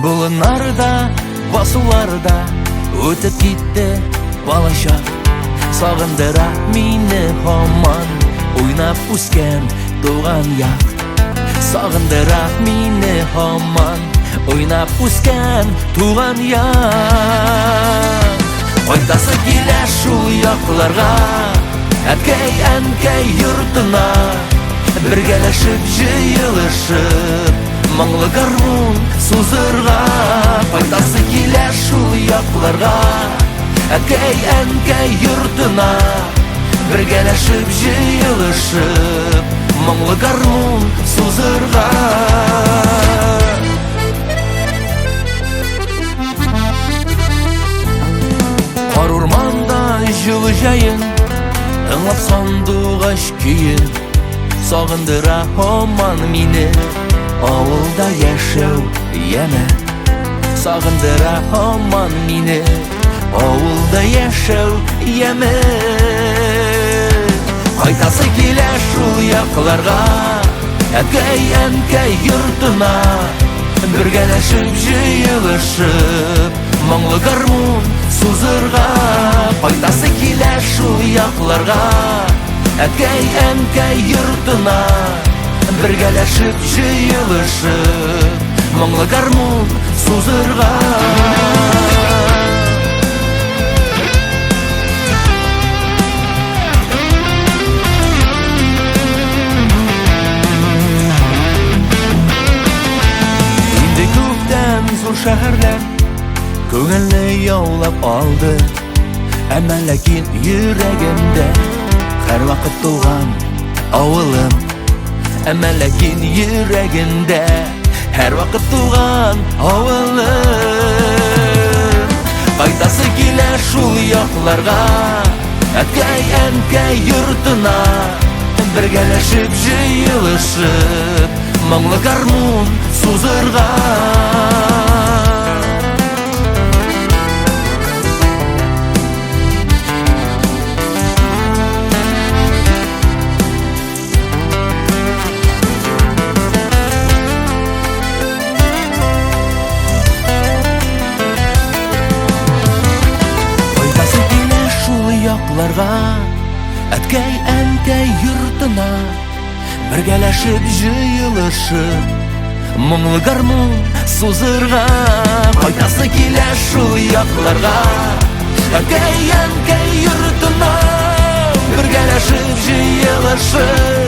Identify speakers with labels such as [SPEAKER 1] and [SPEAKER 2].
[SPEAKER 1] Болынарда, басуларда өтіп кетті балашақ. Сағындыра мені хаман ойнап өскен туған яқ. Сағындыра мені хаман ойнап өскен туған яқ. Қайтасы келе шул яқларға, әткәй йортына, біргәләшіп жиылышып, мұңлы гармун сузырға. Қайтасы келе шул яқларға, әткәй йортына, біргәләшіп жиылышып, мұңлы гармун сузырға. Қар урманда жылы жайын, тыңлап сандуғаш күйін. Сағындыра хаман мені ауылда яшәү яна. Сағындыра хаман мені ауылда яшәү яна. Қайтасы келе шул яқларға, әткәй йортына, біргәләшіп жиылышып, мұңлы гармун сузырға. Қайтасы келе шул яқларға, әткәй йортына, біргәләшіп жиылышып, мұңлы гармун сузырға. Инде күптән зур шәһәрләр күңелне яулап алды, әмма ләкин йөрәгемдә һәр вакыт туган авылым. Әмма ләкин йөрәгемдә һәр вакыт туган авылым. Кайтасы килә шул якларга, әткәй йортына, бергәләшеп җыелышып, моңлы гармун сузырга. Әткәй йортына, бергәләшеп җыелышып, моңлы гармун сузырга. Кайтасы килә шул якларга, әткәй йортына, бергәләшеп җыелышып.